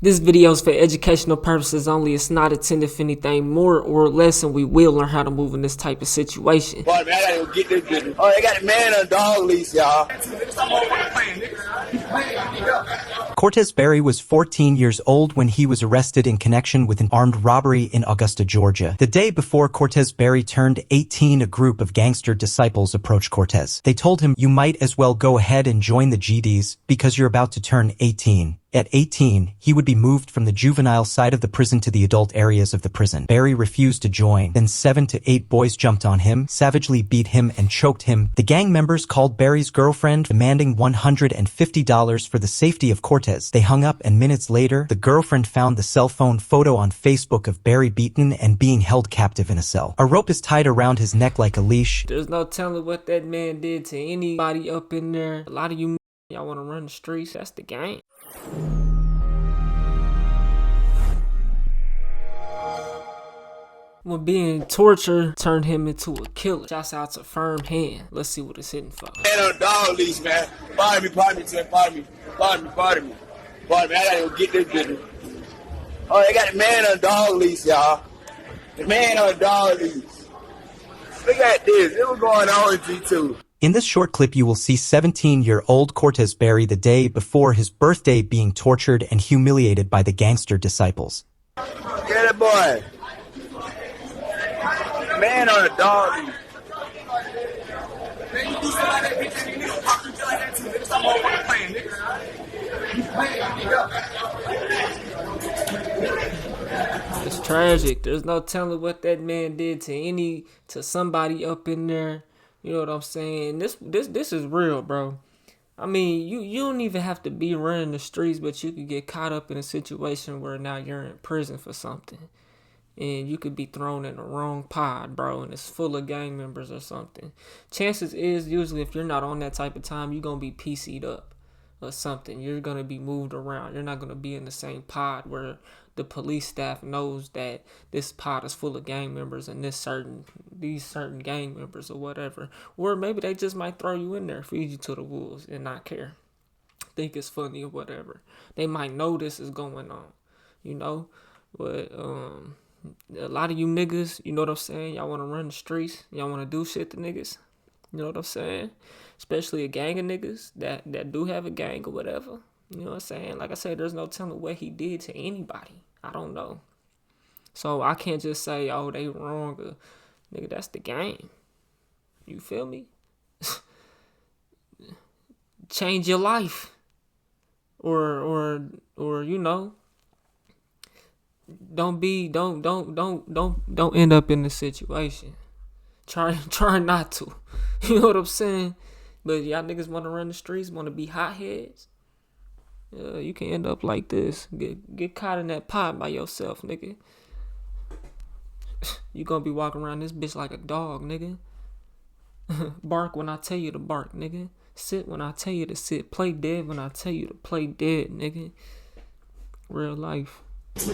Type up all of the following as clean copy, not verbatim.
This video is for educational purposes only. It's not intended for anything more or less, and we will learn how to move in this type of situation. Boy, man, I gotta go get this business. Oh, they got a man on a dog leash, y'all. Cortez Barry was 14 years old when he was arrested in connection with an armed robbery in Augusta, Georgia. The day before Cortez Barry turned 18, a group of gangster disciples approached Cortez. They told him, "You might as well go ahead and join the GDs because you're about to turn 18. At 18, he would be moved from the juvenile side of the prison to the adult areas of the prison. Barry refused to join. Then 7 to 8 boys jumped on him, savagely beat him, and choked him. The gang members called Barry's girlfriend, demanding $150 for the safety of Cortez. They hung up, and minutes later, the girlfriend found the cell phone photo on Facebook of Barry beaten and being held captive in a cell. A rope is tied around his neck like a leash. There's no telling what that man did to anybody up in there. A lot of you y'all want to run the streets. That's the game. When being tortured turned him into a killer. Shouts out to Firm Hand. Let's see what it's hitting for. Man on a dog leash, man. Pardon me, man. Pardon me. Man, I gotta go get this business. Oh, they got a man on a dog leash, y'all. The man on a dog leash. Look at this. It was going on in G2. In this short clip, you will see 17-year-old Cortez Barry the day before his birthday being tortured and humiliated by the gangster disciples. Get it, boy. Man on a dog leash. It's tragic. There's no telling what that man did to somebody up in there. You know what I'm saying? This is real, bro. I mean, you don't even have to be running the streets, but you could get caught up in a situation where now you're in prison for something. And you could be thrown in the wrong pod, bro, and it's full of gang members or something. Chances is, usually, if you're not on that type of time, you're going to be PC'd up or something. You're going to be moved around. You're not going to be in the same pod where the police staff knows that this pod is full of gang members and these certain gang members or whatever. Or maybe they just might throw you in there, feed you to the wolves and not care. Think it's funny or whatever. They might know this is going on, you know? But, a lot of you niggas, you know what I'm saying? Y'all want to run the streets. Y'all want to do shit to niggas. You know what I'm saying? Especially a gang of niggas that do have a gang or whatever. You know what I'm saying? Like I said, there's no telling what he did to anybody. I don't know. So I can't just say, oh, they wrong. Or, nigga, that's the game. You feel me? Change your life. Or you know, don't end up in this situation. Try not to. You know what I'm saying? But y'all niggas want to run the streets, want to be hotheads. You can end up like this. Get caught in that pot by yourself, nigga. You gonna be walking around this bitch like a dog, nigga. Bark when I tell you to bark, nigga. Sit when I tell you to sit. Play dead when I tell you to play dead, nigga. Real life. The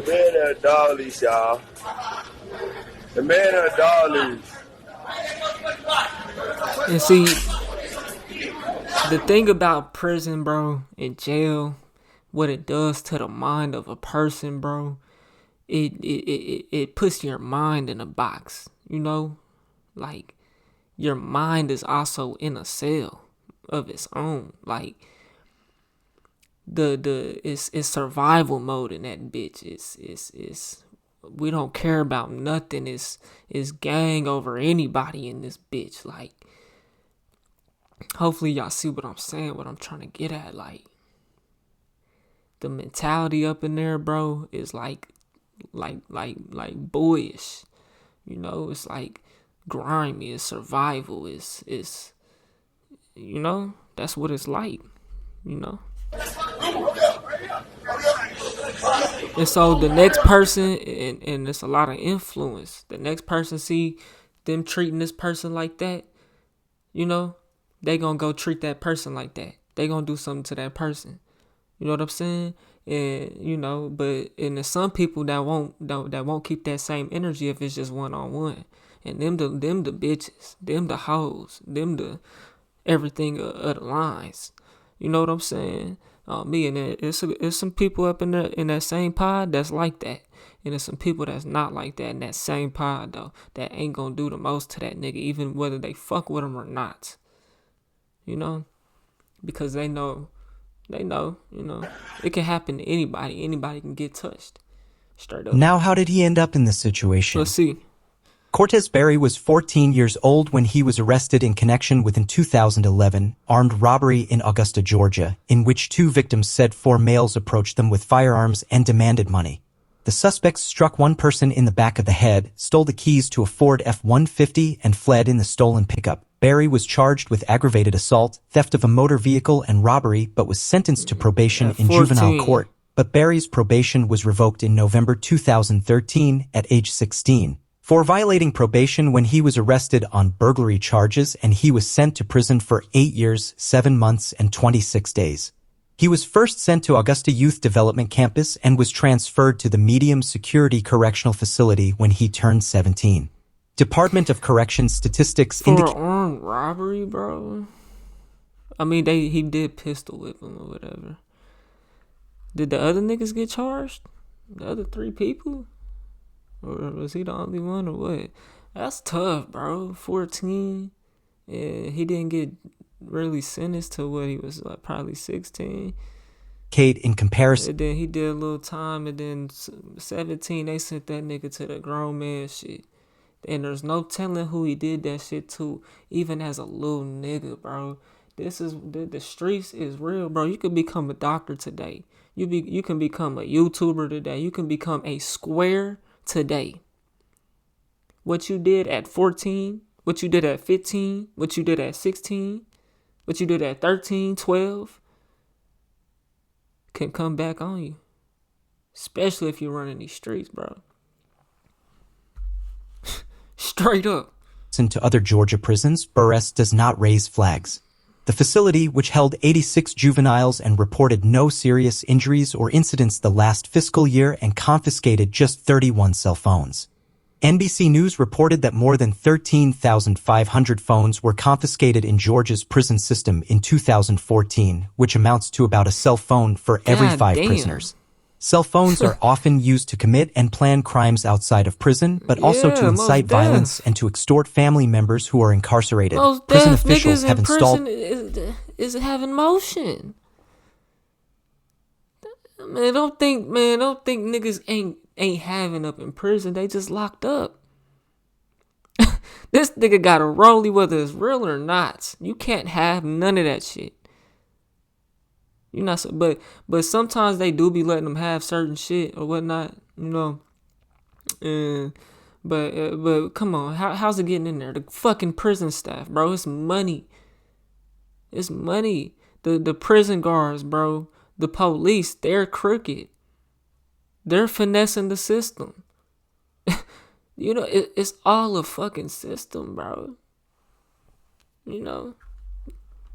man on a dog leash, y'all. The man on a dog leash. And see, the thing about prison, bro, and jail, what it does to the mind of a person, bro, it puts your mind in a box, you know? Like, your mind is also in a cell of its own. Like, it's survival mode in that bitch. It's we don't care about nothing. It's gang over anybody in this bitch. Like, hopefully y'all see what I'm saying, what I'm trying to get at. Like, the mentality up in there, bro, is like boyish. You know, it's like grimy, it's survival, it's you know, that's what it's like, you know. And so the next person, and there's a lot of influence, the next person see them treating this person like that, you know, they gonna go treat that person like that. They gonna do something to that person. You know what I'm saying? And you know, and there's some people that won't keep that same energy if it's just one-on-one. and them the bitches, them the hoes, them the everything of the lines. You know what I'm saying? Me and it's some people up in that same pod that's like that, and there's some people that's not like that in that same pod though, that ain't gonna do the most to that nigga, even whether they fuck with him or not. You know, because they know, it can happen to anybody. Anybody can get touched. Straight up. Now, how did he end up in this situation? Let's see. Cortez Barry was 14 years old when he was arrested in connection with an 2011 armed robbery in Augusta, Georgia, in which 2 victims said 4 males approached them with firearms and demanded money. The suspects struck one person in the back of the head, stole the keys to a Ford F-150, and fled in the stolen pickup. Barry was charged with aggravated assault, theft of a motor vehicle, and robbery, but was sentenced to probation in juvenile court. But Barry's probation was revoked in November 2013 at age 16. For violating probation when he was arrested on burglary charges, and he was sent to prison for 8 years, 7 months, and 26 days. He was first sent to Augusta Youth Development Campus and was transferred to the Medium Security Correctional Facility when he turned 17. Department of Corrections statistics indicate... For armed robbery, bro? I mean, he did pistol whip him or whatever. Did the other niggas get charged? The other 3 people? Or was he the only one or what? That's tough, bro. 14. And he didn't get really sentenced to what he was like, probably 16. In comparison. And then he did a little time, and then 17, they sent that nigga to the grown man shit. And there's no telling who he did that shit to, even as a little nigga, bro. This is the streets is real, bro. You can become a doctor today. You can become a YouTuber today. You can become a square today. What you did at 14, what you did at 15, what you did at 16, what you did at 13, 12 can come back on you. Especially if you're running these streets, bro. Straight up. To other Georgia prisons, Burress does not raise flags. The facility, which held 86 juveniles and reported no serious injuries or incidents the last fiscal year and confiscated just 31 cell phones. NBC News reported that more than 13,500 phones were confiscated in Georgia's prison system in 2014, which amounts to about a cell phone for every 5 prisoners. Cell phones are often used to commit and plan crimes outside of prison, but also to incite violence and to extort family members who are incarcerated. Prison officials have installed... is having motion. Man, don't think niggas ain't having up in prison. They just locked up. This nigga got a rollie whether it's real or not. You can't have none of that shit. You not, but sometimes they do be letting them have certain shit or whatnot, you know. And but come on, how's it getting in there? The fucking prison staff, bro. It's money. It's money. The prison guards, bro. The police, they're crooked. They're finessing the system. You know, it's all a fucking system, bro. You know.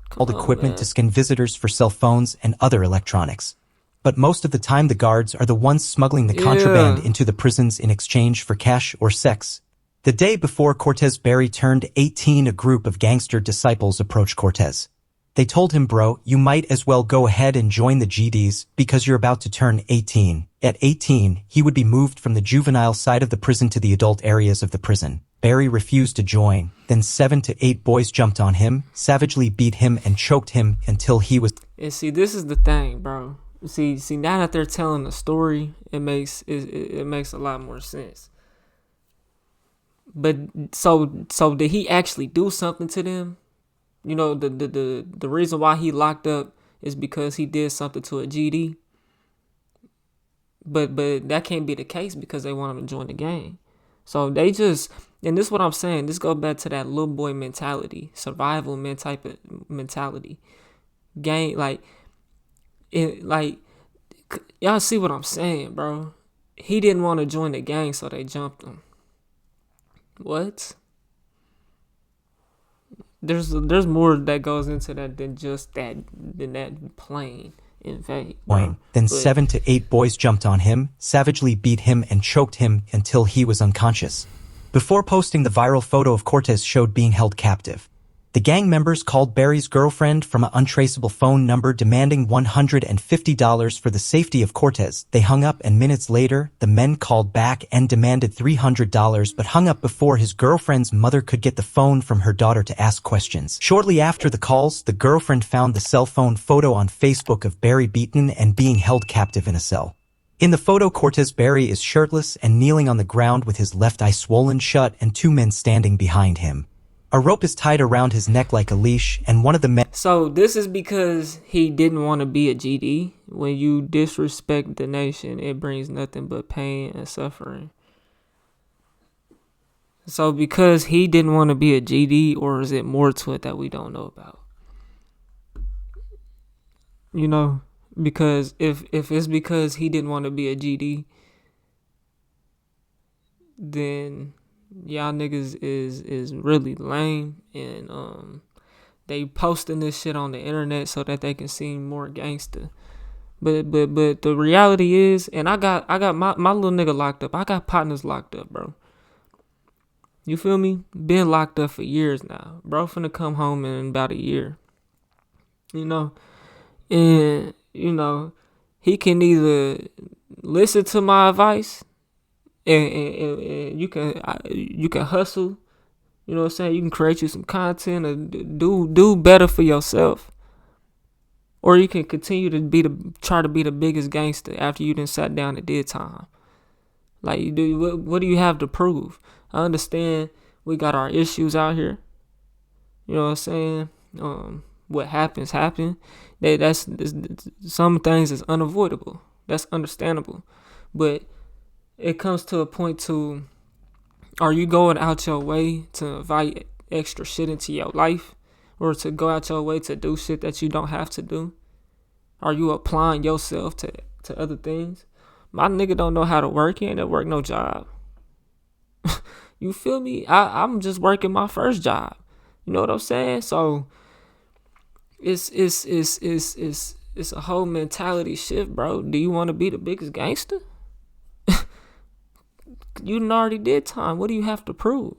Called equipment to scan visitors for cell phones and other electronics. But most of the time the guards are the ones smuggling the contraband into the prisons in exchange for cash or sex. The day before Cortez Barry turned 18, a group of gangster disciples approached Cortez. They told him, bro, you might as well go ahead and join the GDs because you're about to turn 18. At 18, he would be moved from the juvenile side of the prison to the adult areas of the prison. Barry refused to join. Then 7 to 8 boys jumped on him, savagely beat him, and choked him until he was... And see, this is the thing, bro. See, now that they're telling the story, it makes a lot more sense. But so did he actually do something to them? You know, the reason why he locked up is because he did something to a GD. But that can't be the case because they want him to join the gang. So they just, and this is what I'm saying, this goes back to that little boy mentality, survival type of mentality. Gang, y'all see what I'm saying, bro? He didn't want to join the gang, so they jumped him. What? There's more that goes into that than just that plain. In fact, then 7 to 8 boys jumped on him, savagely beat him, and choked him until he was unconscious. Before posting the viral photo of Cortez showed being held captive, the gang members called Barry's girlfriend from an untraceable phone number demanding $150 for the safety of Cortez. They hung up, and minutes later, the men called back and demanded $300 but hung up before his girlfriend's mother could get the phone from her daughter to ask questions. Shortly after the calls, the girlfriend found the cell phone photo on Facebook of Barry beaten and being held captive in a cell. In the photo, Cortez Barry is shirtless and kneeling on the ground with his left eye swollen shut and two men standing behind him. A rope is tied around his neck like a leash, and one of the men... So this is because he didn't want to be a GD. When you disrespect the nation, it brings nothing but pain and suffering. So because he didn't want to be a GD, or is it more to it that we don't know about? You know, because if it's because he didn't want to be a GD, then y'all niggas is really lame, and they posting this shit on the internet so that they can seem more gangster. But the reality is, and I got my little nigga locked up. I got partners locked up, bro. You feel me? Been locked up for years now. Bro finna come home in about a year. You know? And, you know, he can either listen to my advice and you can hustle, you know what I'm saying? You can create you some content or do better for yourself. Or you can continue to try to be the biggest gangster after you done sat down and did time. Like, what do you have to prove? I understand we got our issues out here. You know what I'm saying? What happens. That's some things is unavoidable. That's understandable. But it comes to a point to, are you going out your way to invite extra shit into your life? Or to go out your way to do shit that you don't have to do? Are you applying yourself to other things? My nigga don't know how to work. He ain't never work no job. You feel me? I'm just working my first job. You know what I'm saying? So it's a whole mentality shift, bro. Do you want to be the biggest gangster? You done already did time. What do you have to prove?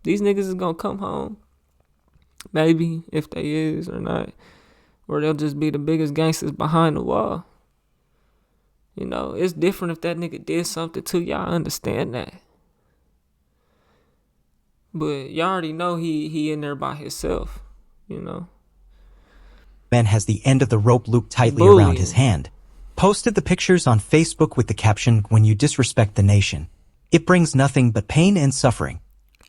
These niggas is gonna come home. Maybe, if they is or not. Or they'll just be the biggest gangsters behind the wall. You know, it's different if that nigga did something to you. I understand that. But y'all already know he in there by himself, you know. Man has the end of the rope looped tightly Bullying. around his hand. Posted the pictures on Facebook with the caption, "When you disrespect the nation, it brings nothing but pain and suffering."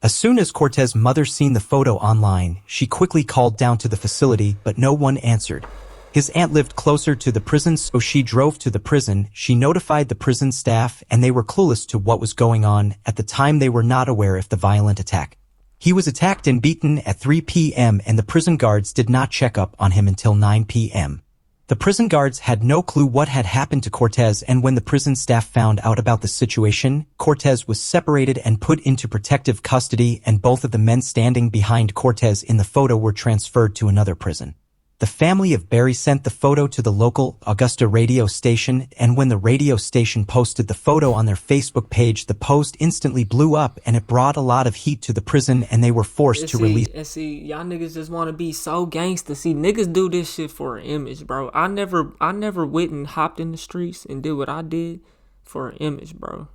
As soon as Cortez's mother seen the photo online, she quickly called down to the facility, but no one answered. His aunt lived closer to the prison, so she drove to the prison. She notified the prison staff, and they were clueless to what was going on. At the time, they were not aware of the violent attack. He was attacked and beaten at 3 p.m., and the prison guards did not check up on him until 9 p.m. The prison guards had no clue what had happened to Cortez, and when the prison staff found out about the situation, Cortez was separated and put into protective custody, and both of the men standing behind Cortez in the photo were transferred to another prison. The family of Barry sent the photo to the local Augusta radio station, and when the radio station posted the photo on their Facebook page, the post instantly blew up, and it brought a lot of heat to the prison, and they were forced to release. And see, y'all niggas just want to be so gangster. See, niggas do this shit for an image, bro. I never went and hopped in the streets and did what I did for an image, bro.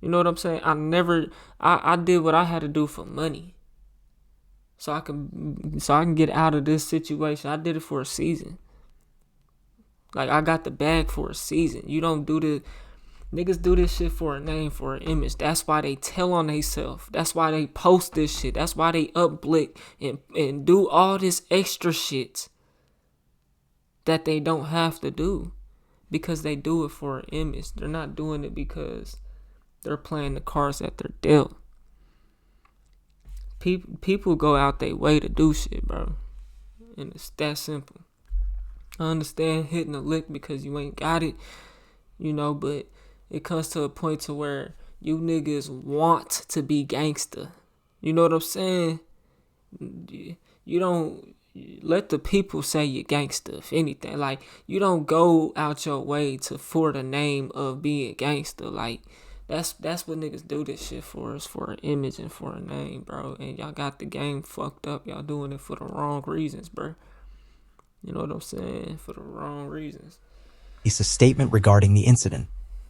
You know what I'm saying? I did what I had to do for money. So I can get out of this situation. I did it for a season. Like, I got the bag for a season. You don't do this. Niggas do this shit for a name, for an image. That's why they tell on themselves. That's why they post this shit. That's why they upblick and do all this extra shit that they don't have to do. Because they do it for an image. They're not doing it because they're playing the cards that they're dealt. People go out their way to do shit, bro. And it's that simple. I understand hitting a lick because you ain't got it, you know, but it comes to a point to where you niggas want to be gangster. You know what I'm saying? You don't let the people say you're gangster, if anything. Like, you don't go out your way for the name of being gangster. Like, That's what niggas do this shit for. Is for an image and for a name, bro. And y'all got the game fucked up. Y'all doing it for the wrong reasons, bro. You know what I'm saying? For the wrong reasons. It's a statement regarding the incident.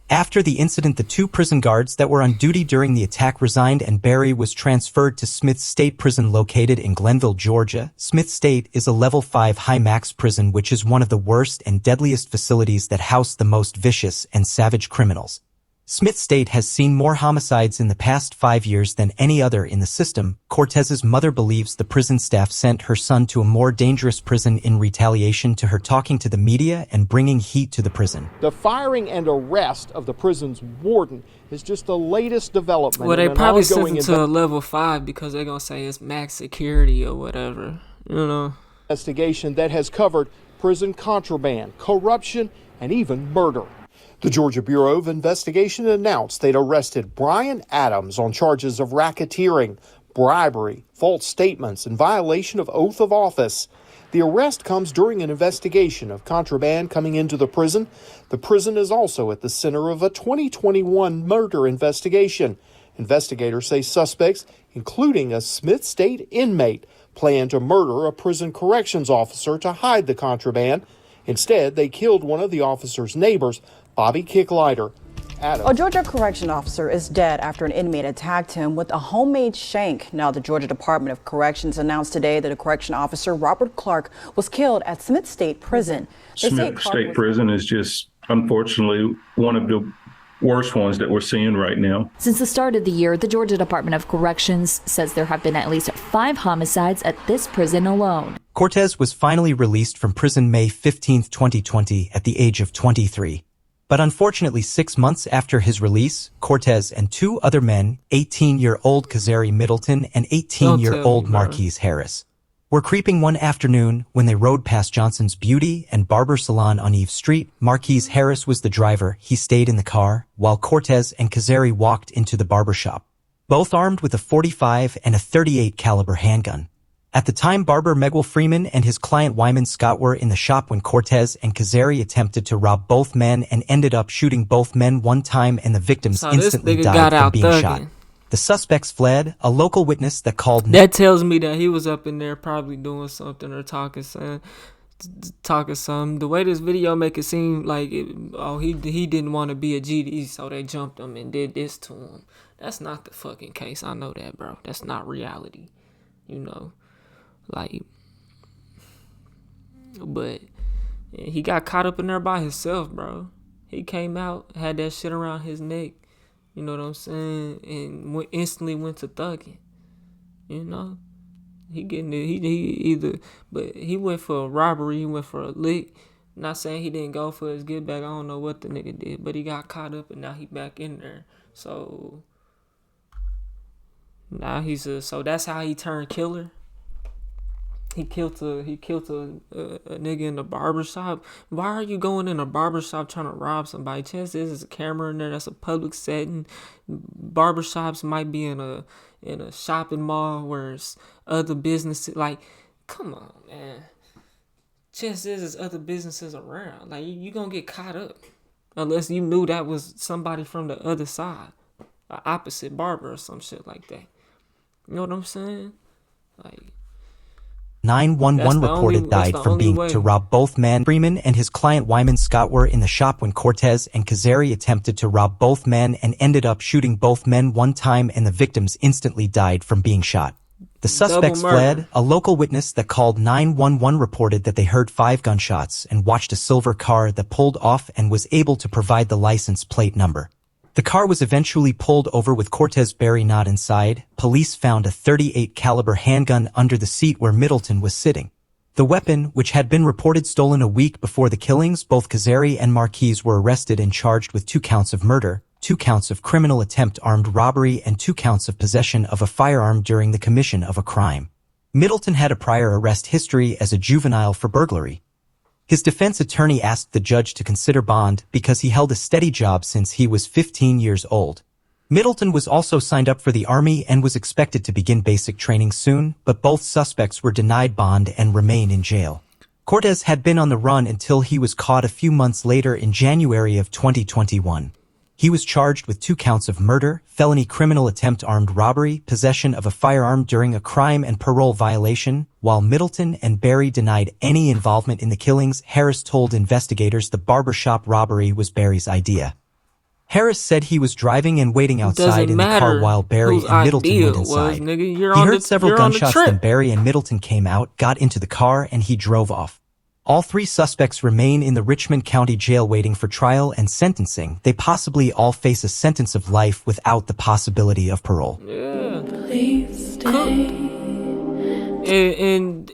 After the incident, the 2 prison guards that were on duty during the attack resigned and Barry was transferred to Smith State Prison located in Glenville, Georgia. Smith State is a level 5 high-max prison which is one of the worst and deadliest facilities that house the most vicious and savage criminals. Smith State has seen more homicides in the past 5 years than any other in the system. Cortez's mother believes the prison staff sent her son to a more dangerous prison in retaliation to her talking to the media and bringing heat to the prison. The firing and arrest of the prison's warden is just the latest development. Well, they probably sent him to a level 5 because they're going to say it's max security or whatever, you know. Investigation that has covered prison contraband, corruption, and even murder. The Georgia Bureau of Investigation announced they'd arrested Brian Adams on charges of racketeering, bribery, false statements, and violation of oath of office. The arrest comes during an investigation of contraband coming into the prison. The prison is also at the center of a 2021 murder investigation. Investigators say suspects, including a Smith State inmate, plan to murder a prison corrections officer to hide the contraband. Instead, they killed one of the officer's neighbors, Bobby Kicklighter. A Georgia correction officer is dead after an inmate attacked him with a homemade shank. Now, the Georgia Department of Corrections announced today that a correction officer, Robert Clark, was killed at Smith State Prison. Smith State Prison is just, unfortunately, one of the worst ones that we're seeing right now. Since the start of the year, the Georgia Department of Corrections says there have been at least 5 homicides at this prison alone. Cortez was finally released from prison May 15, 2020, at the age of 23. But unfortunately, 6 months after his release, Cortez and 2 other men, 18-year-old Kazari Middleton and 18-year-old Marquise Harris, were creeping one afternoon when they rode past Johnson's Beauty and Barber Salon on Eve Street. Marquise Harris was the driver. He stayed in the car, while Cortez and Kazari walked into the barbershop, both armed with a .45 and a .38 caliber handgun. At the time, barber Megwell Freeman and his client Wyman Scott were in the shop when Cortez and Kazari attempted to rob both men and ended up shooting both men one time, and the victims instantly died from being shot. The suspects fled. A local witness that called... That tells me that he was up in there probably doing something or talking something. The way this video make it seem like he didn't want to be a GD, so they jumped him and did this to him. That's not the fucking case. I know that, bro. That's not reality. You know. Like, but he got caught up in there by himself, bro. He came out, had that shit around his neck, you know what I'm saying, and instantly went to thugging. You know, he either, but he went for a robbery, he went for a lick. Not saying he didn't go for his get back. I don't know what the nigga did, but he got caught up and now he back in there. So now so that's how he turned killer. He killed a nigga in the barbershop. Why are you going in a barbershop trying to rob somebody? Chances there's a camera in there. That's a public setting. Barbershops might be in a shopping mall where it's other businesses. Like, come on, man. Chances there's other businesses around. Like, you gonna get caught up unless you knew that was somebody from the other side, an opposite barber or some shit like that. You know what I'm saying? Like. 911 reported died from being to rob both men. Freeman and his client Wyman Scott were in the shop when Cortez and Kazari attempted to rob both men and ended up shooting both men one time, and the victims instantly died from being shot. The suspects fled. A local witness that called 911 reported that they heard 5 gunshots and watched a silver car that pulled off and was able to provide the license plate number. The car was eventually pulled over with Cortez Barry not inside. Police found a .38 caliber handgun under the seat where Middleton was sitting. The weapon, which had been reported stolen a week before the killings, both Kazari and Marquise were arrested and charged with 2 counts of murder, 2 counts of criminal attempt armed robbery, and 2 counts of possession of a firearm during the commission of a crime. Middleton had a prior arrest history as a juvenile for burglary. His defense attorney asked the judge to consider bond because he held a steady job since he was 15 years old. Middleton was also signed up for the Army and was expected to begin basic training soon, but both suspects were denied bond and remain in jail. Cortez had been on the run until he was caught a few months later in January of 2021. He was charged with 2 counts of murder, felony criminal attempt armed robbery, possession of a firearm during a crime and parole violation. While Middleton and Barry denied any involvement in the killings, Harris told investigators the barbershop robbery was Barry's idea. Harris said he was driving and waiting outside in the car while Barry and Middleton went inside. He heard several gunshots, then Barry and Middleton came out, got into the car, and he drove off. All 3 suspects remain in the Richmond County Jail waiting for trial and sentencing. They possibly all face a sentence of life without the possibility of parole. Yeah.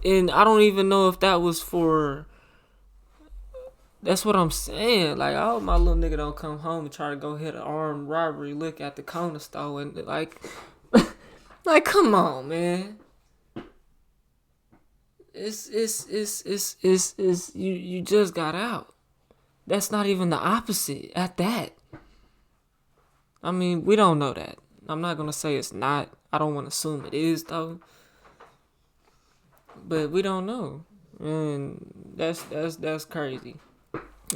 And I don't even know if that was for... That's what I'm saying. Like, I hope my little nigga don't come home and try to go hit an armed robbery, look at the corner store, and like... like, come on, man. You just got out. That's not even the opposite at that. I mean, we don't know that. I'm not gonna say it's not. I don't want to assume it is though. But we don't know. And that's crazy.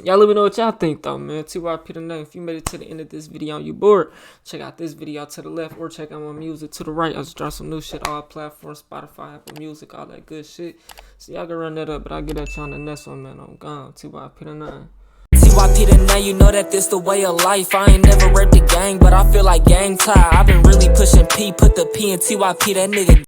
Y'all let me know what y'all think though, man. TYP the name. If you made it to the end of this video and you bored, check out this video to the left or check out my music to the right. I just dropped some new shit, all platforms, Spotify, Apple Music, all that good shit. So y'all can run that up, but I'll get at y'all on the next one, man. I'm gone. TYP the name. TYP the name, you know that this the way of life. I ain't never raped the gang, but I feel like gang tie. I've been really pushing P, put the P in TYP, that nigga.